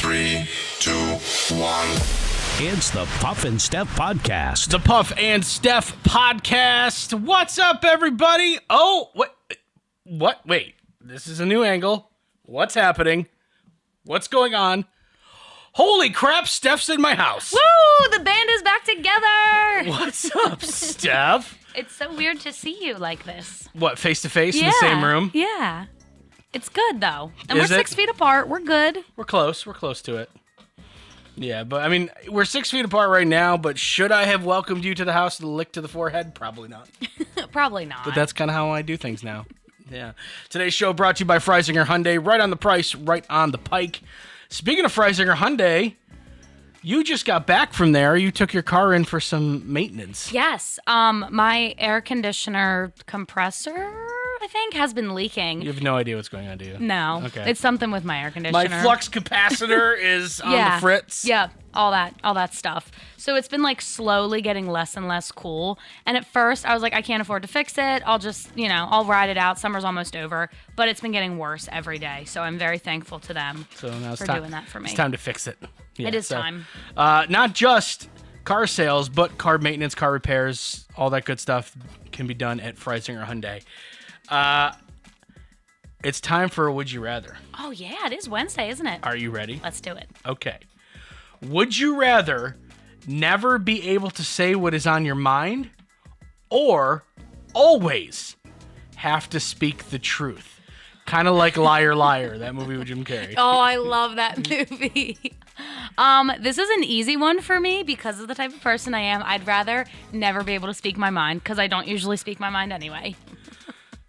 3, 2, 1. It's the Puff and Steph Podcast. The Puff and Steph Podcast. What's up, everybody? Oh, what? Wait, this is a new angle. What's happening? What's going on? Holy crap, Steph's in my house. Woo! The band is back together. What's up, Steph? It's so weird to see you like this. What, face to face in the same room? Yeah. It's good, though. And Is we're it? 6 feet apart. We're good. We're close. We're close to it. Yeah, but I mean, we're 6 feet apart right now, but should I have welcomed you to the house with a lick to the forehead? Probably not. Probably not. But that's kind of how I do things now. Yeah. Today's show brought to you by Freisinger Hyundai. Right on the price, right on the pike. Speaking of Freisinger Hyundai, you just got back from there. You took your car in for some maintenance. Yes. My air conditioner compressor, I think, has been leaking. You have no idea what's going on, do you? No. Okay. It's something with my air conditioner. My flux capacitor is on the fritz. Yeah, all that stuff. So it's been like slowly getting less and less cool. And at first I was like, I can't afford to fix it. I'll just, I'll ride it out. Summer's almost over. But it's been getting worse every day. So I'm very thankful to them So now it's for time, doing that for me. It's time to fix it. Yeah, It is time. Not just car sales, but car maintenance, car repairs, all that good stuff can be done at Freisinger Hyundai. It's time for a Would You Rather. Oh, yeah, it is Wednesday, isn't it? Are you ready? Let's do it. Okay. Would you rather never be able to say what is on your mind or always have to speak the truth? Kind of like Liar Liar, that movie with Jim Carrey. Oh, I love that movie. This is an easy one for me because of the type of person I am. I'd rather never be able to speak my mind because I don't usually speak my mind anyway.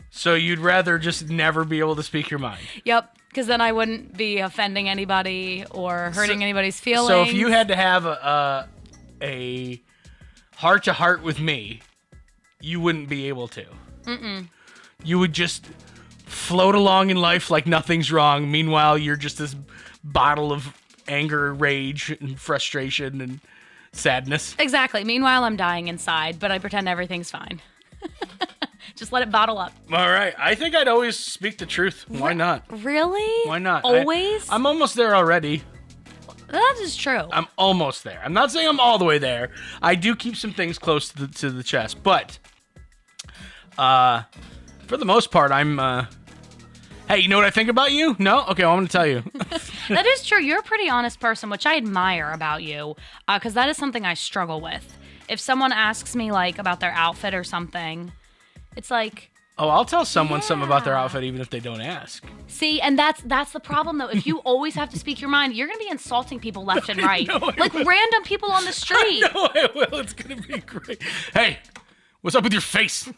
So you'd rather just never be able to speak your mind? Yep, because then I wouldn't be offending anybody or hurting anybody's feelings. So if you had to have a heart-to-heart with me, you wouldn't be able to. Mm-mm. You would just float along in life like nothing's wrong. Meanwhile, you're just this bottle of anger, rage, and frustration and sadness. Exactly. Meanwhile, I'm dying inside, but I pretend everything's fine. Just let it bottle up. All right. I think I'd always speak the truth. Why not? Really? Why not? Always? I'm almost there already. That is true. I'm almost there. I'm not saying I'm all the way there. I do keep some things close to the chest, but for the most part, I'm. Hey, you know what I think about you? No? Okay, well, I'm going to tell you. That is true. You're a pretty honest person, which I admire about you, because that is something I struggle with. If someone asks me like about their outfit or something, it's like. Oh, I'll tell someone something about their Yeah. outfit even if they don't ask. See, and that's the problem though. If you always have to speak your mind, you're gonna be insulting people left and right, know I like will. random people on the street. No, I will. It's going to be great. Hey, what's up with your face?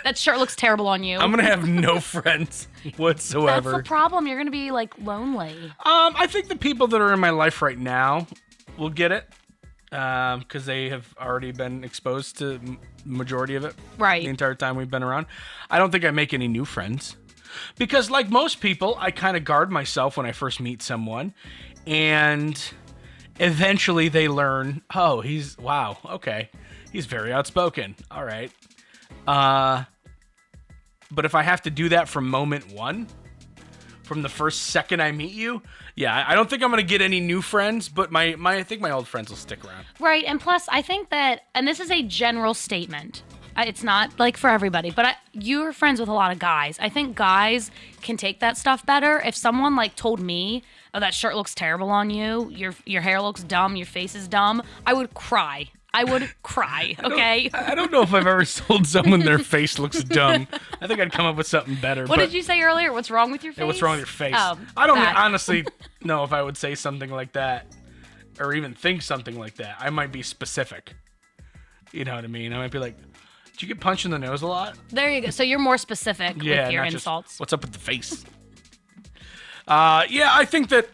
That shirt looks terrible on you. I'm going to have no friends whatsoever. That's the problem. You're gonna be like lonely. I think the people that are in my life right now will get it because they have already been exposed to the majority of it Right. the entire time we've been around. I don't think I make any new friends because like most people, I kind of guard myself when I first meet someone and eventually they learn, oh, he's very outspoken. All right. But if I have to do that from moment one, from the first second I meet you, yeah, I don't think I'm going to get any new friends, but I think my old friends will stick around. Right, and plus, I think that, and this is a general statement. It's not like for everybody, but you're friends with a lot of guys. I think guys can take that stuff better. If someone like told me, "Oh, that shirt looks terrible on you. Your hair looks dumb. Your face is dumb," I would cry. Okay. I don't know if I've ever told someone their face looks dumb. I think I'd come up with something better. What did you say earlier? What's wrong with your face? Yeah, what's wrong with your face? Oh, I don't that. honestly know if I would say something like that or even think something like that. I might be specific. You know what I mean? I might be like, "Did you get punched in the nose a lot?" There you go. So you're more specific with your not just, insults. What's up with the face? Yeah, I think that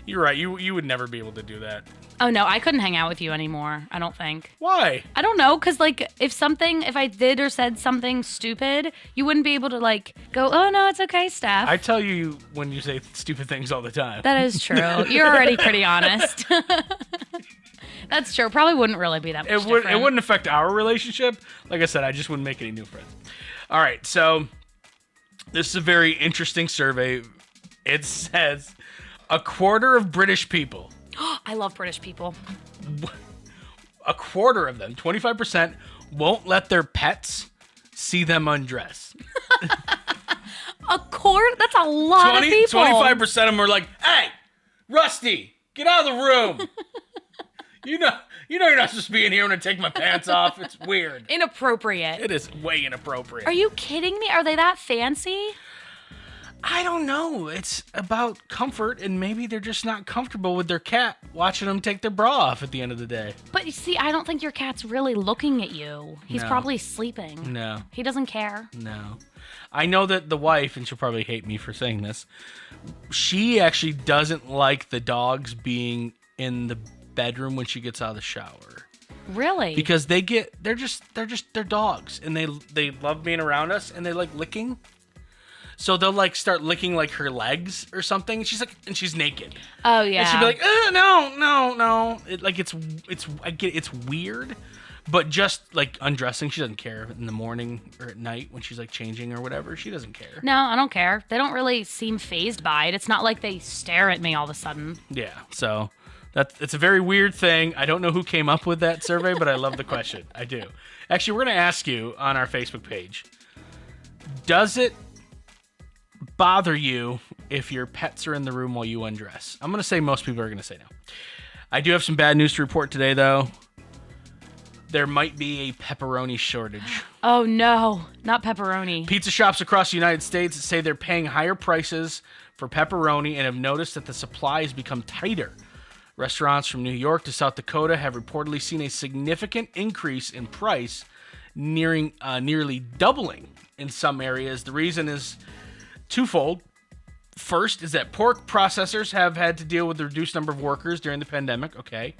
you're right. You would never be able to do that. Oh no, I couldn't hang out with you anymore. I don't think. Why? I don't know, because, like, if I did or said something stupid, you wouldn't be able to, like, go, "Oh, no, it's okay, Steph." I tell you when you say stupid things all the time. That is true. You're already pretty honest. That's true. Probably wouldn't really be that much different. It wouldn't affect our relationship. Like I said, I just wouldn't make any new friends. All right, so this is a very interesting survey. It says, A quarter of British people, I love British people. a quarter of them, 25%, won't let their pets see them undress. A quart? That's a lot of people. 25% of them are like, hey, Rusty, get out of the room. You know you're not supposed to be in here when I take my pants off. It's weird. Inappropriate. It is way inappropriate. Are you kidding me? Are they that fancy? I don't know. It's about comfort, and maybe they're just not comfortable with their cat watching them take their bra off at the end of the day. But you see, I don't think your cat's really looking at you. He's No. probably sleeping. No. He doesn't care. No. I know that the wife, and she'll probably hate me for saying this, she actually doesn't like the dogs being in the bedroom when she gets out of the shower. Really? Because they're dogs, and they love being around us, and they like licking. So they'll like start licking like her legs or something. She's like, and she's naked. Oh yeah. And she'll be like, no. It's weird, but just like undressing, she doesn't care in the morning or at night when she's like changing or whatever. She doesn't care. No, I don't care. They don't really seem fazed by it. It's not like they stare at me all of a sudden. Yeah. So it's a very weird thing. I don't know who came up with that survey, but I love the question. I do. Actually, we're gonna ask you on our Facebook page. Does it bother you if your pets are in the room while you undress? I'm going to say most people are going to say no. I do have some bad news to report today, though. There might be a pepperoni shortage. Oh no, not pepperoni. Pizza shops across the United States say they're paying higher prices for pepperoni and have noticed that the supply has become tighter. Restaurants from New York to South Dakota have reportedly seen a significant increase in price, nearly doubling in some areas. The reason is twofold. First is that pork processors have had to deal with the reduced number of workers during the pandemic. Okay.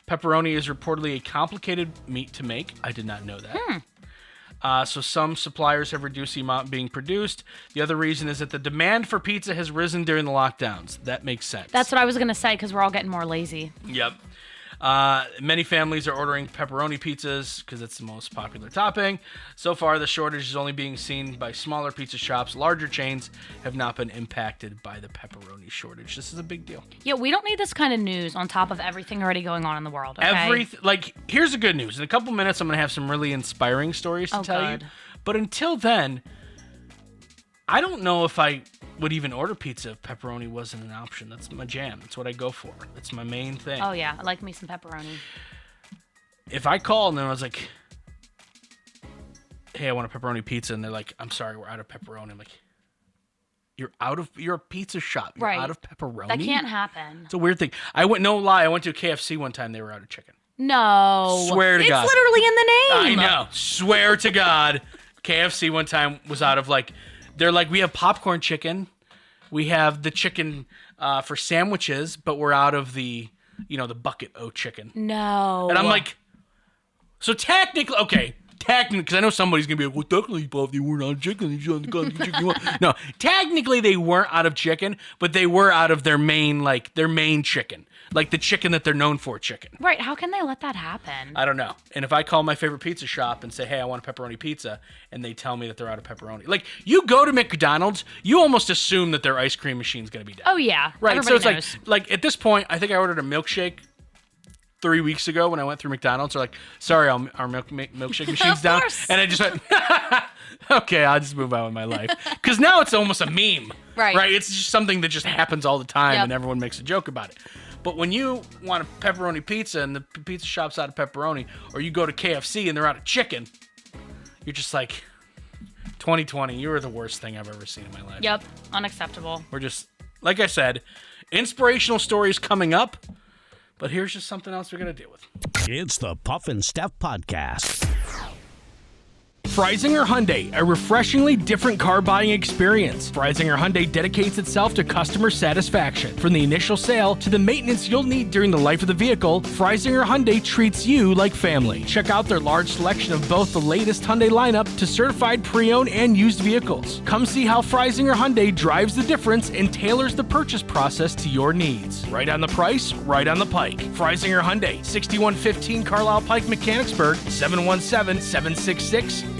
Pepperoni is reportedly a complicated meat to make. I did not know that. So some suppliers have reduced the amount being produced. The other reason is that the demand for pizza has risen during the lockdowns. That makes sense. That's what I was going to say because we're all getting more lazy. Yep. Many families are ordering pepperoni pizzas because it's the most popular topping. So far, the shortage is only being seen by smaller pizza shops. Larger chains have not been impacted by the pepperoni shortage. This is a big deal. Yeah, we don't need this kind of news on top of everything already going on in the world, okay? Here's the good news. In a couple minutes, I'm going to have some really inspiring stories to tell you. But until then, I don't know if I would even order pizza if pepperoni wasn't an option. That's my jam. That's what I go for. That's my main thing. Oh, yeah. I like me some pepperoni. If I call and then I was like, hey, I want a pepperoni pizza, and they're like, I'm sorry, we're out of pepperoni. I'm like, you're a pizza shop. You're out of pepperoni? That can't happen. It's a weird thing. I went to a KFC one time. They were out of chicken. No. Swear to God. It's literally in the name. I know. Swear to God. KFC one time was out of they're like, we have popcorn chicken. We have the chicken for sandwiches, but we're out of the bucket o chicken. No. And I'm like, so technically, because I know somebody's going to be like, well, technically, Bob, they weren't out of chicken. No, technically they weren't out of chicken, but they were out of their main chicken. Like the chicken that they're known for chicken. Right. How can they let that happen? I don't know. And if I call my favorite pizza shop and say, hey, I want a pepperoni pizza, and they tell me that they're out of pepperoni. Like, you go to McDonald's, you almost assume that their ice cream machine's going to be dead. Oh, yeah. Right. Everybody So knows. it's like at this point, I think I ordered a milkshake 3 weeks ago when I went through McDonald's. They're like, sorry, our milkshake machine's down. course. And I just went, okay, I'll just move on with my life. Because now it's almost a meme. Right. It's just something that just happens all the time, Yep. and everyone makes a joke about it. But when you want a pepperoni pizza and the pizza shop's out of pepperoni, or you go to KFC and they're out of chicken, you're just like, 2020, you were the worst thing I've ever seen in my life. Yep. Unacceptable. We're just, like I said, inspirational stories coming up, but here's just something else we're going to deal with. It's the Puff and Steph Podcast. Freisinger Hyundai, a refreshingly different car buying experience. Freisinger Hyundai dedicates itself to customer satisfaction. From the initial sale to the maintenance you'll need during the life of the vehicle, Freisinger Hyundai treats you like family. Check out their large selection of both the latest Hyundai lineup to certified pre-owned and used vehicles. Come see how Freisinger Hyundai drives the difference and tailors the purchase process to your needs. Right on the price, right on the pike. Freisinger Hyundai, 6115 Carlisle Pike, Mechanicsburg, 717-766-8422.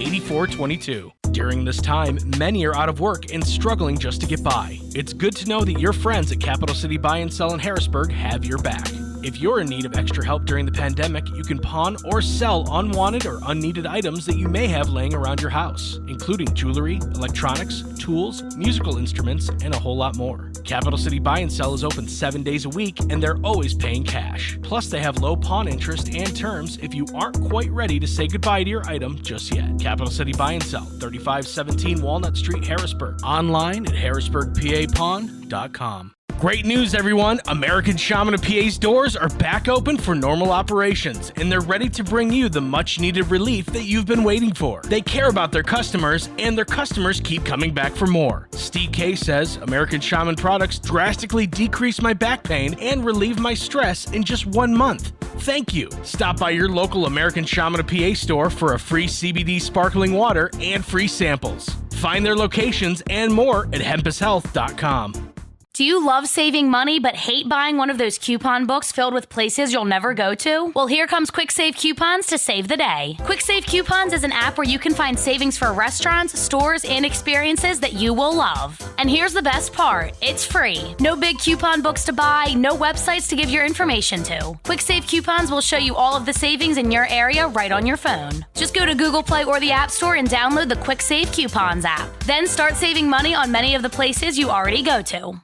During this time, many are out of work and struggling just to get by. It's good to know that your friends at Capital City Buy and Sell in Harrisburg have your back. If you're in need of extra help during the pandemic, you can pawn or sell unwanted or unneeded items that you may have laying around your house, including jewelry, electronics, tools, musical instruments, and a whole lot more. Capital City Buy and Sell is open 7 days a week, and they're always paying cash. Plus, they have low pawn interest and terms if you aren't quite ready to say goodbye to your item just yet. Capital City Buy and Sell, 3517 Walnut Street, Harrisburg. Online at harrisburgpapawn.com. Great news, everyone! American Shaman of PA's doors are back open for normal operations, and they're ready to bring you the much-needed relief that you've been waiting for. They care about their customers, and their customers keep coming back for more. Steve K says, American Shaman products drastically decrease my back pain and relieve my stress in just 1 month. Thank you. Stop by your local American Shaman of PA store for a free CBD sparkling water and free samples. Find their locations and more at hempushealth.com. Do you love saving money but hate buying one of those coupon books filled with places you'll never go to? Well, here comes Quick Save Coupons to save the day. Quick Save Coupons is an app where you can find savings for restaurants, stores, and experiences that you will love. And here's the best part. It's free. No big coupon books to buy, no websites to give your information to. Quick Save Coupons will show you all of the savings in your area right on your phone. Just go to Google Play or the App Store and download the Quick Save Coupons app. Then start saving money on many of the places you already go to.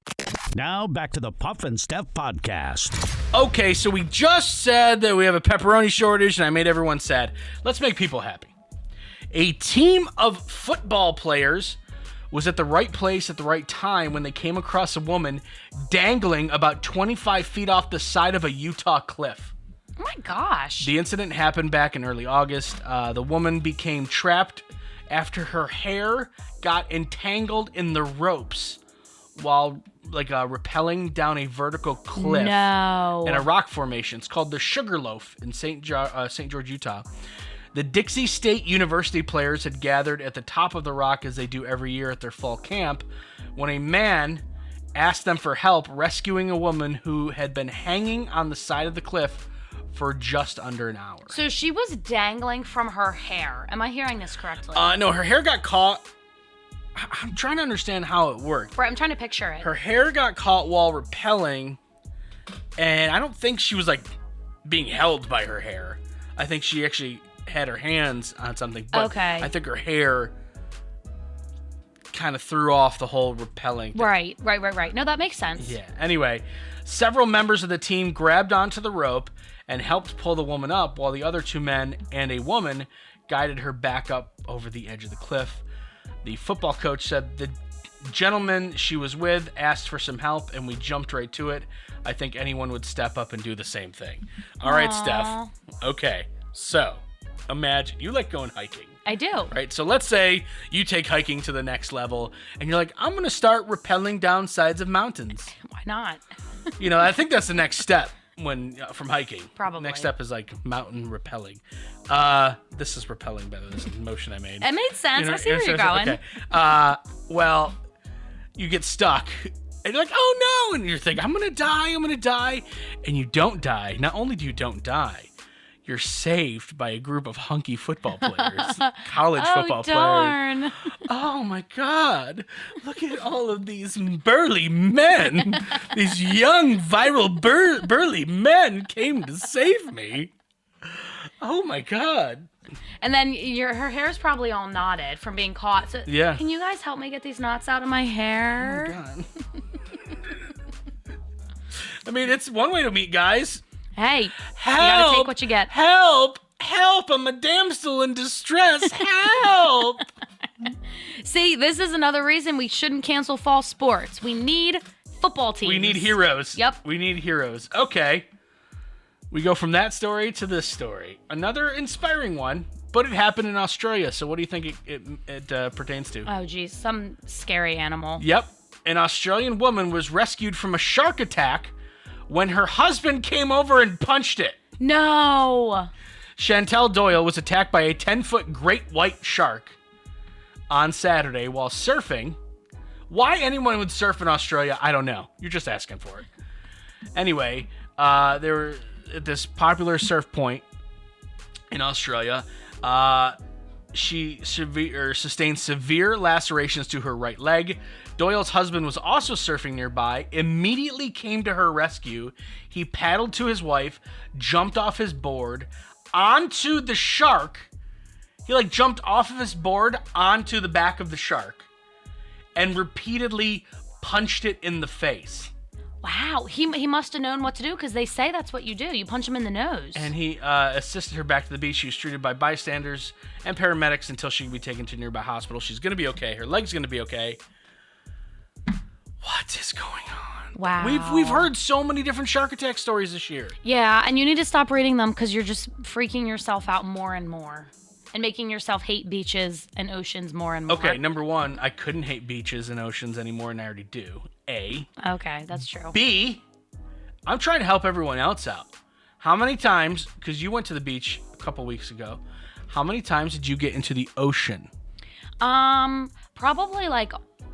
Now back to the Puff and Steph podcast. Okay, so we just said that we have a pepperoni shortage and I made everyone sad. Let's make people happy. A team of football players was at the right place at the right time when they came across a woman dangling about 25 feet off the side of a Utah cliff. Oh my gosh. The incident happened back in early August. The woman became trapped after her hair got entangled in the ropes while rappelling down a vertical cliff in a rock formation. It's called the Sugarloaf in St. George, Utah. The Dixie State University players had gathered at the top of the rock as they do every year at their fall camp when a man asked them for help rescuing a woman who had been hanging on the side of the cliff for just under an hour. So she was dangling from her hair. Am I hearing this correctly? No, her hair got caught. I'm trying to understand how it worked. Right, I'm trying to picture it. Her hair got caught while rappelling, and I don't think she was being held by her hair. I think she actually had her hands on something. But okay. I think her hair kind of threw off the whole rappelling thing. Right. No, that makes sense. Yeah. Anyway, several members of the team grabbed onto the rope and helped pull the woman up while the other two men and a woman guided her back up over the edge of the cliff. The football coach said the gentleman she was with asked for some help, and we jumped right to it. I think anyone would step up and do the same thing. All right, Steph. Okay, so imagine you like going hiking. I do. Right, so let's say you take hiking to the next level, and you're like, I'm going to start rappelling down sides of mountains. Why not? I think that's the next step from hiking. Probably. Next step is mountain rappelling. This is rappelling, by the way. This is the motion I made. It made sense. I see where you're going. Okay. Well, you get stuck, and you're like, oh no, and you're thinking, I'm gonna die, and you don't die. Not only do you don't die, you're saved by a group of hunky football players, college football darn. players. Oh my God! Look at all of these burly men. These young, viral, burly men came to save me. Oh my God! And then her hair's probably all knotted from being caught. So yeah. Can you guys help me get these knots out of my hair? Oh my God. I mean, it's one way to meet guys. Hey, help, you gotta take what you get. Help! I'm a damsel in distress. Help! See, this is another reason we shouldn't cancel fall sports. We need football teams. We need heroes. Yep. We need heroes. Okay. We go from that story to this story. Another inspiring one, but it happened in Australia. So what do you think it pertains to? Oh, geez. Some scary animal. Yep. An Australian woman was rescued from a shark attack when her husband came over and punched it. No. Chantel Doyle was attacked by a 10-foot great white shark on Saturday while surfing. Why anyone would surf in Australia, I don't know. You're just asking for it. Anyway, they were at this popular surf point in Australia. She sustained severe lacerations to her right leg. Doyle's husband was also surfing nearby, immediately came to her rescue. He paddled to his wife, jumped off his board onto the shark. He jumped off of his board onto the back of the shark and repeatedly punched it in the face. Wow, he must have known what to do because they say that's what you do. You punch him in the nose. And he assisted her back to the beach. She was treated by bystanders and paramedics until she could be taken to a nearby hospital. She's going to be okay. Her leg's going to be okay. What is going on? Wow. We've heard so many different shark attack stories this year. Yeah, and you need to stop reading them because you're just freaking yourself out more and more. And making yourself hate beaches and oceans more and more. Okay, number one, I couldn't hate beaches and oceans anymore, and I already do. A. Okay, that's true. B. I'm trying to help everyone else out. How many times, because you went to the beach a couple weeks ago, how many times did you get into the ocean? Probably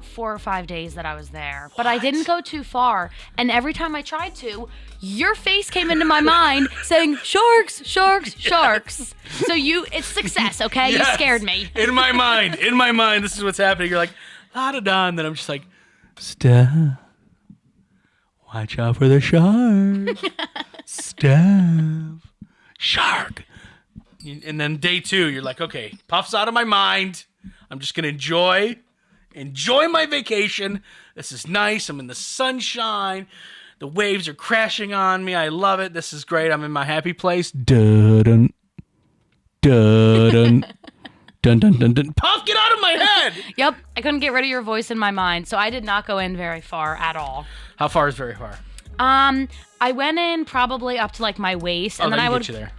4 or 5 days that I was there. But I didn't go too far. And every time I tried to, your face came into my mind saying, sharks, sharks, sharks. So it's success, okay? Yes. You scared me. In my mind, this is what's happening. You're like, la-da-da, and then I'm just like, Steph, watch out for the shark. Steph, shark. And then day 2, you're like, okay, Puff's out of my mind. I'm just going to enjoy my vacation. This is nice. I'm in the sunshine. The waves are crashing on me. I love it. This is great. I'm in my happy place. Dun-dun. Dun-dun. Dun-dun-dun-dun. Puff, get out of my head! Yep, I couldn't get rid of your voice in my mind, so I did not go in very far at all. How far is very far? I went in probably up to my waist, and then I would get you there.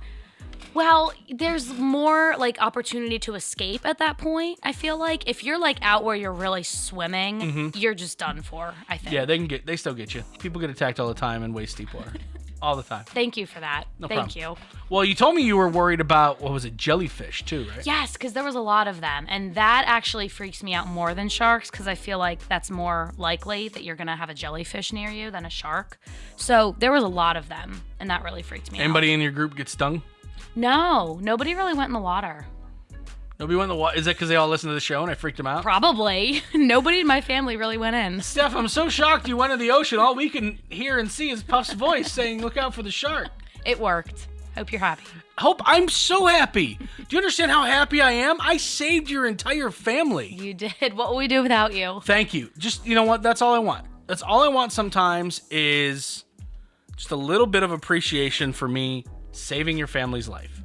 Well, there's more opportunity to escape at that point. I feel like if you're out where you're really swimming, you're just done for, I think. Yeah, they still get you. People get attacked all the time in waist deep water. All the time. Thank you for that. No Thank problem. you. Well, you told me you were worried about, what was it, jellyfish too, right? Yes, because there was a lot of them. And that actually freaks me out more than sharks because I feel like that's more likely that you're going to have a jellyfish near you than a shark. So there was a lot of them, and that really freaked me out. Anybody in your group get stung? No, nobody really went in the water. Nobody went in the water? Is that because they all listened to the show and I freaked them out? Probably. Nobody in my family really went in. Steph, I'm so shocked you went in the ocean. All we can hear and see is Puff's voice saying, look out for the shark. It worked. Hope you're happy. I'm so happy. Do you understand how happy I am? I saved your entire family. You did. What would we do without you? Thank you. Just, you know what? That's all I want. That's all I want sometimes is just a little bit of appreciation for me saving your family's life.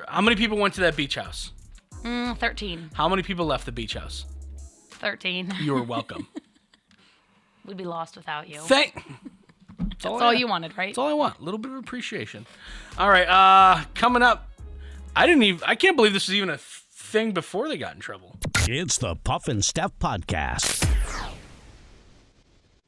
How many people went to that beach house? 13. How many people left the beach house? 13. You are welcome. We'd be lost without you. That's all you wanted, right? That's all I want. A little bit of appreciation. All right, coming up. I can't believe this was even a thing before they got in trouble. It's the Puff and Steph Podcast.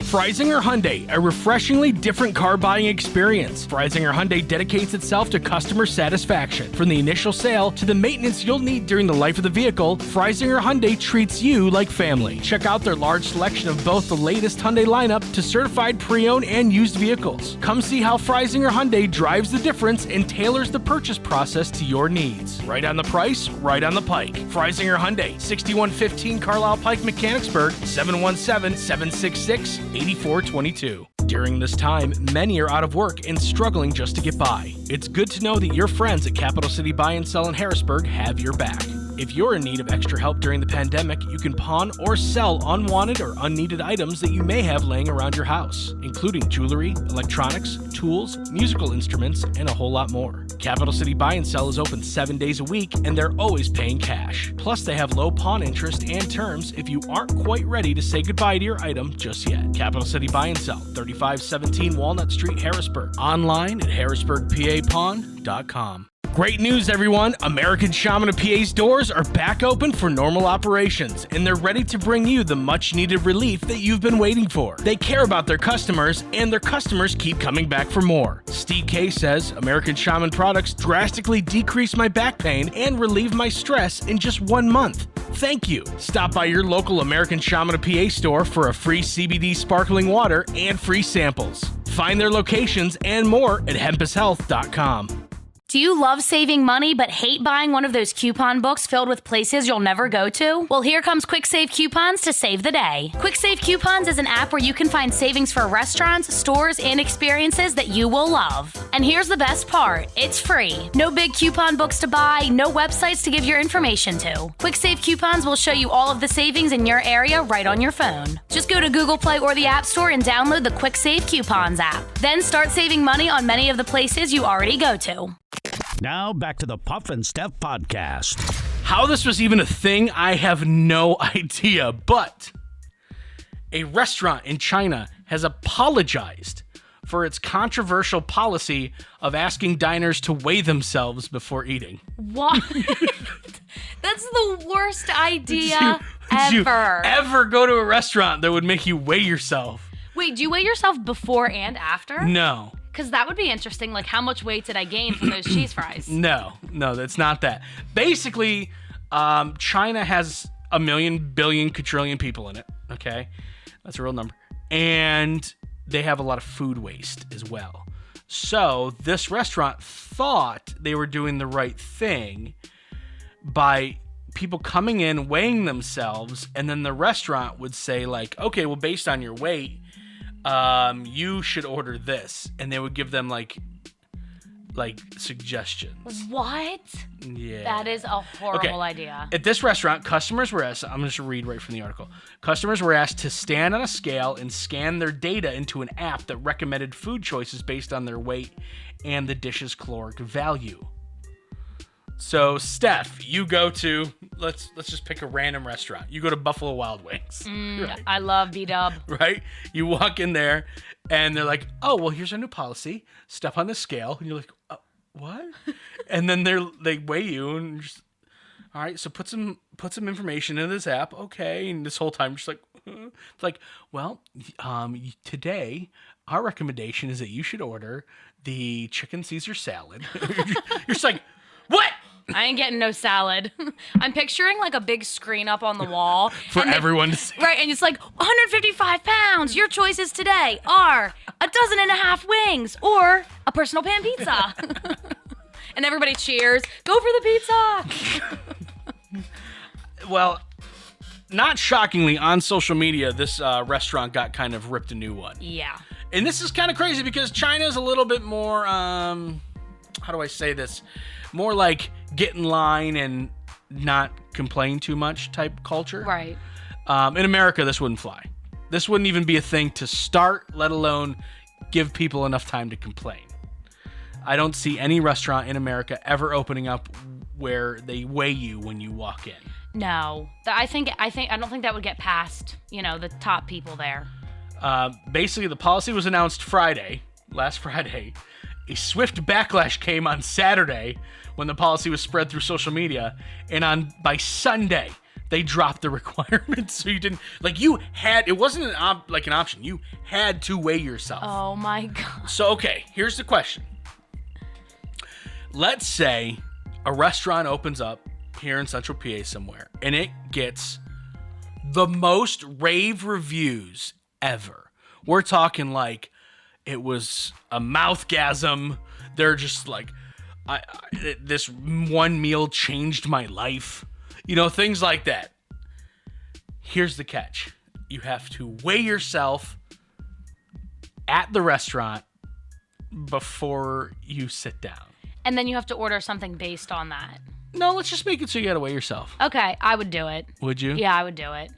Freisinger Hyundai, a refreshingly different car buying experience. Freisinger Hyundai dedicates itself to customer satisfaction. From the initial sale to the maintenance you'll need during the life of the vehicle, Freisinger Hyundai treats you like family. Check out their large selection of both the latest Hyundai lineup to certified pre-owned and used vehicles. Come see how Freisinger Hyundai drives the difference and tailors the purchase process to your needs. Right on the price, right on the pike. Freisinger Hyundai, 6115 Carlisle Pike, Mechanicsburg, 717-766-8422. During this time, many are out of work and struggling just to get by. It's good to know that your friends at Capital City Buy and Sell in Harrisburg have your back. If you're in need of extra help during the pandemic, you can pawn or sell unwanted or unneeded items that you may have laying around your house, including jewelry, electronics, tools, musical instruments, and a whole lot more. Capital City Buy and Sell is open 7 days a week, and they're always paying cash. Plus, they have low pawn interest and terms if you aren't quite ready to say goodbye to your item just yet. Capital City Buy and Sell, 3517 Walnut Street, Harrisburg. Online at harrisburgpapawn.com. Great news, everyone! American Shaman of PA's doors are back open for normal operations, and they're ready to bring you the much-needed relief that you've been waiting for. They care about their customers, and their customers keep coming back for more. Steve K says, American Shaman products drastically decreased my back pain and relieved my stress in just 1 month. Thank you. Stop by your local American Shaman of PA store for a free CBD sparkling water and free samples. Find their locations and more at hempushealth.com. Do you love saving money but hate buying one of those coupon books filled with places you'll never go to? Well, here comes Quick Save Coupons to save the day. Quick Save Coupons is an app where you can find savings for restaurants, stores, and experiences that you will love. And here's the best part. It's free. No big coupon books to buy, no websites to give your information to. Quick Save Coupons will show you all of the savings in your area right on your phone. Just go to Google Play or the App Store and download the Quick Save Coupons app. Then start saving money on many of the places you already go to. Now back to the Puff and Steph podcast. How this was even a thing, I have no idea. But a restaurant in China has apologized for its controversial policy of asking diners to weigh themselves before eating. What? That's the worst idea Did you ever. ever go to a restaurant that would make you weigh yourself? Wait, do you weigh yourself before and after? No. Because that would be interesting. Like, how much weight did I gain from those cheese fries? No, that's not that. Basically, China has 1 million, billion, quadrillion people in it. Okay, that's a real number, and they have a lot of food waste as well. So this restaurant thought they were doing the right thing by people coming in, weighing themselves, and then the restaurant would say like, okay, well, based on your weight, you should order this, and they would give them like suggestions. What? Yeah. That is a horrible idea. At this restaurant, customers were asked, I'm going to read right from the article. Customers were asked to stand on a scale and scan their data into an app that recommended food choices based on their weight and the dish's caloric value. So, Steph, you go to, let's just pick a random restaurant. You go to Buffalo Wild Wings. Right? I love B-Dub. Right? You walk in there, and they're like, oh, well, here's our new policy. Stuff on the scale. And you're like, what? And then they weigh you, and you're just, all right, so put some information in this app. Okay. And this whole time, just like, it's like, well, today, our recommendation is that you should order the chicken Caesar salad. You're just like, what? I ain't getting no salad. I'm picturing like a big screen up on the wall. For everyone to see. Right, and it's like 155 pounds. Your choices today are 12.5 wings or a personal pan pizza. And everybody cheers. Go for the pizza. Well, not shockingly, on social media, this restaurant got kind of ripped a new one. Yeah. And this is kind of crazy because China's a little bit more, how do I say this? More like get in line and not complain too much type culture. Right. In America, this wouldn't fly. This wouldn't even be a thing to start, let alone give people enough time to complain. I don't see any restaurant in America ever opening up where they weigh you when you walk in. No. I don't think that would get past, the top people there. Basically, the policy was announced last Friday. A swift backlash came on Saturday when the policy was spread through social media, and by Sunday they dropped the requirement. So you didn't it wasn't an option. You had to weigh yourself. Oh my God. So okay, here's the question. Let's say a restaurant opens up here in Central PA somewhere, and it gets the most rave reviews ever. We're talking like it was a mouthgasm. They're just like, this one meal changed my life. Things like that. Here's the catch. You have to weigh yourself at the restaurant before you sit down. And then you have to order something based on that. No, let's just make it so you gotta weigh yourself. Okay, I would do it. Would you? Yeah, I would do it.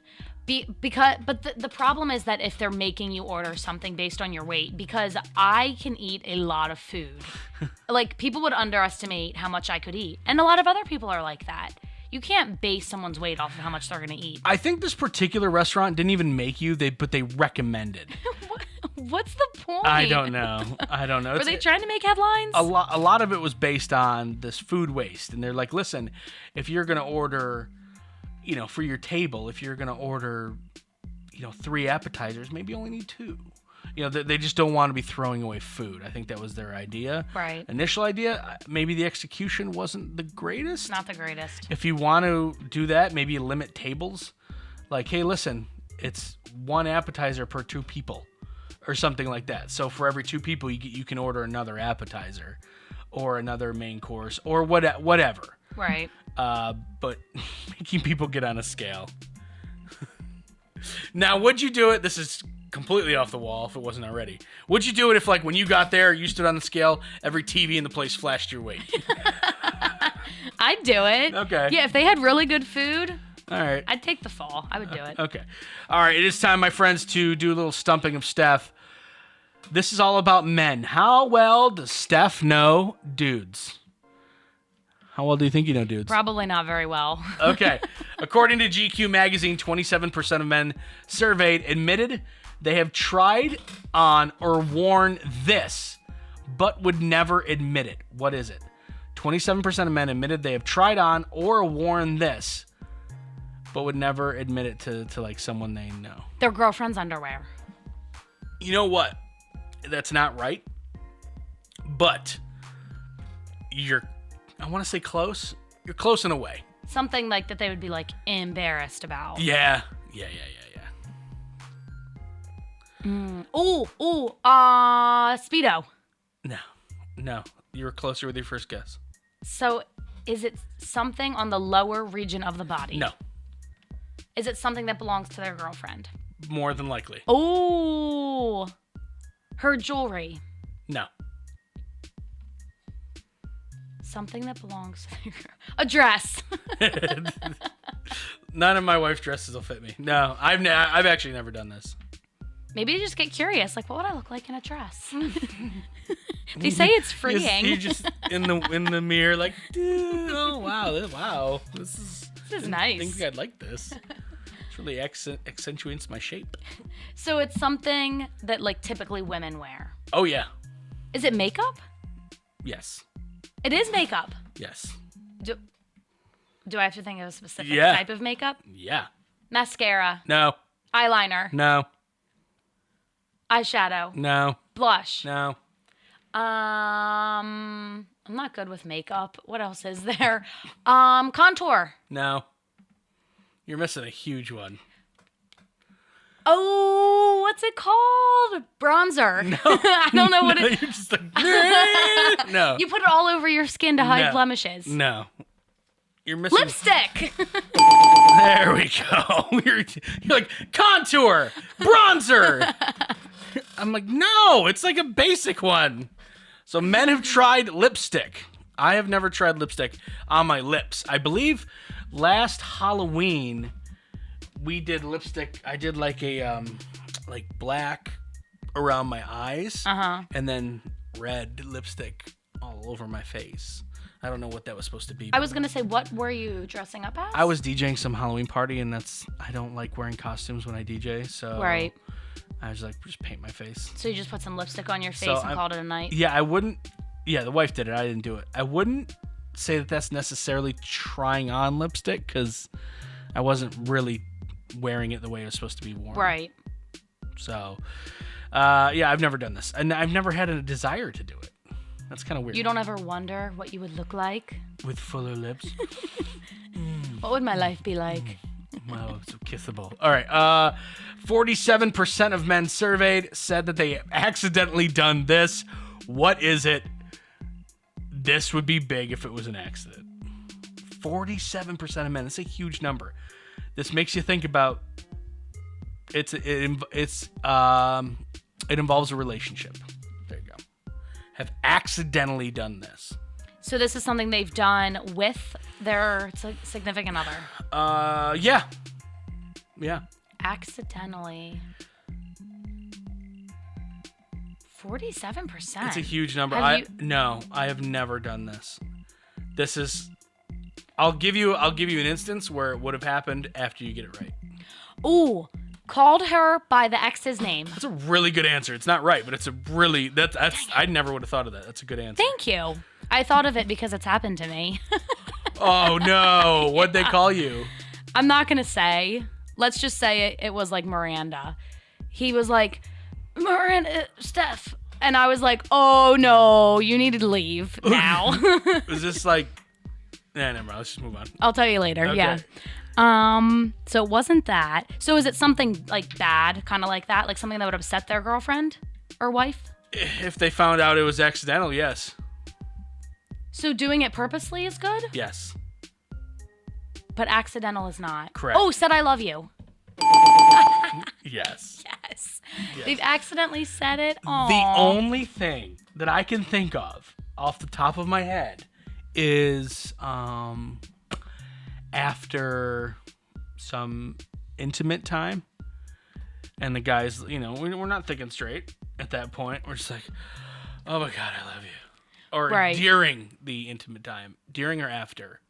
But the problem is that if they're making you order something based on your weight, because I can eat a lot of food. Like, people would underestimate how much I could eat. And a lot of other people are like that. You can't base someone's weight off of how much they're going to eat. I think this particular restaurant didn't even make you, but they recommended. What's the point? I don't know. Were they trying to make headlines? A lot of it was based on this food waste. And they're like, listen, if you're going to order, for your table, if you're going to order, 3 appetizers, maybe you only need 2. They just don't want to be throwing away food. I think that was their idea. Right. Initial idea, maybe the execution wasn't the greatest. Not the greatest. If you want to do that, maybe limit tables. Like, hey, listen, it's 1 appetizer per 2 people or something like that. So for every 2 people, you can order another appetizer. or another main course or whatever. Right. But making people get on a scale. Now, would you do it? This is completely off the wall if it wasn't already. Would you do it if, like, when you got there, you stood on the scale, every TV in the place flashed your weight? I'd do it. Okay. Yeah, if they had really good food, All right. I'd take the fall. I would do it. Okay. All right. It is time, my friends, to do a little stumping of Steph. This is all about men. How well does Steph know dudes? How well do you think you know dudes? Probably not very well. Okay. According to GQ magazine, 27% of men surveyed admitted they have tried on or worn this, but would never admit it. What is it? 27% of men admitted they have tried on or worn this, but would never admit it to like someone they know. Their girlfriend's underwear. You know what? That's not right. But I want to say close. You're close in a way. Something like that they would be like embarrassed about. Yeah. Speedo. No. You were closer with your first guess. So is it something on the lower region of the body? No. Is it something that belongs to their girlfriend? More than likely. Oh, her jewelry. No. Something that belongs to their a dress. None of my wife's dresses will fit me. No, I've actually never done this. Maybe you just get curious, like, what would I look like in a dress? They say it's freeing. You just in the mirror, like, oh wow, this is nice. I think I'd like this. It's really accentuates my shape. So it's something that like typically women wear. Oh yeah. Is it makeup? Yes. It is makeup. Yes. Do I have to think of a specific Yeah. type of makeup? Yeah. Mascara. No. Eyeliner. No. Eyeshadow. No. Blush. No. I'm not good with makeup. What else is there? Contour. No. You're missing a huge one. Oh, what's it called? Bronzer. No. I don't know what No, it you're just like, no. You put it all over your skin to hide No. blemishes. No. You're missing. Lipstick. There we go. You're like, contour, bronzer. I'm like, no, it's like a basic one. So men have tried lipstick. I have never tried lipstick on my lips. I believe last Halloween we did lipstick. I did like a like black around my eyes, and then red lipstick all over my face. I don't know what that was supposed to be. I was gonna say, what were you dressing up as? I was DJing some Halloween party, and I don't like wearing costumes when I DJ, so Right. I was like, just paint my face. So you just put some lipstick on your face So and called it a night? Yeah, I wouldn't. Yeah, the wife did it. I didn't do it. I wouldn't say that that's necessarily trying on lipstick because I wasn't really wearing it the way it was supposed to be worn. Right. So, yeah, I've never done this, and I've never had a desire to do it. That's kind of weird. You don't ever wonder what you would look like? With fuller lips. What would my life be like? Wow, so kissable. All right. 47% of men surveyed said that they accidentally done this. What is it? This would be big if it was an accident. 47% of men. That's a huge number. This makes you think about. It involves a relationship. There you go. Have accidentally done this. So this is something they've done with their significant other? Yeah. Yeah. Accidentally. 47%. It's a huge number. No, I have never done this. This is. I'll give you an instance where it would have happened after you get it right. Ooh, called her by the ex's name. That's a really good answer. It's not right, but it's a really that's I never would have thought of that. That's a good answer. Thank you. I thought of it because it's happened to me. Oh no, what'd they call you? I'm not gonna say. Let's just say it was like Miranda. He was like, Miranda, Steph. And I was like, oh no, you need to leave now. Was this like never mind, let's just move on. I'll tell you later. Okay. Yeah. So it wasn't that. So is it something like bad, kind of like that? Like something that would upset their girlfriend or wife? If they found out it was accidental, yes. So doing it purposely is good, Yes. but accidental is not. Correct. Oh, said I love you. Yes. Yes. They've accidentally said it. Aww. The only thing that I can think of off the top of my head is after some intimate time, and the guys, we're not thinking straight at that point. We're just like, oh my God, I love you. Or Right. during the intimate time, during or after.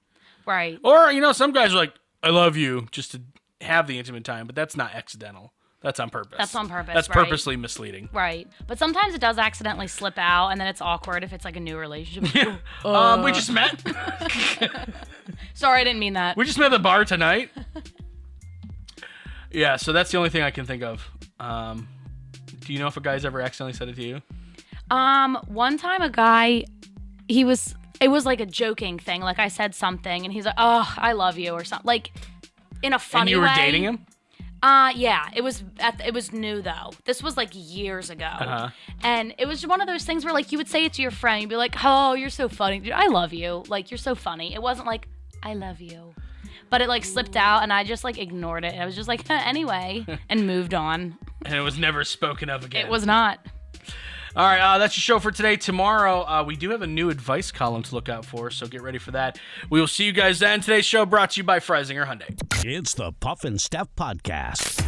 Right. Or, some guys are like, I love you, just to have the intimate time, but that's not accidental. That's on purpose. That's on purpose, That's right. purposely misleading. Right. But sometimes it does accidentally slip out, and then it's awkward if it's like a new relationship. We just met. Sorry, I didn't mean that. We just met at the bar tonight. Yeah, so that's the only thing I can think of. Do you know if a guy's ever accidentally said it to you? One time a guy, it was like a joking thing. Like I said something, and he's like, "Oh, I love you," or something. Like in a funny way. And you were dating him? Yeah. It was new though. This was like years ago, and it was one of those things where like you would say it to your friend, you'd be like, "Oh, you're so funny. Dude, I love you. Like you're so funny." It wasn't like I love you. But it like slipped out, and I just like ignored it. I was just like, anyway, and moved on. And it was never spoken of again. It was not. All right, that's your show for today. Tomorrow, we do have a new advice column to look out for, so get ready for that. We will see you guys then. Today's show brought to you by Freisinger Hyundai. It's the Puff and Steph Podcast.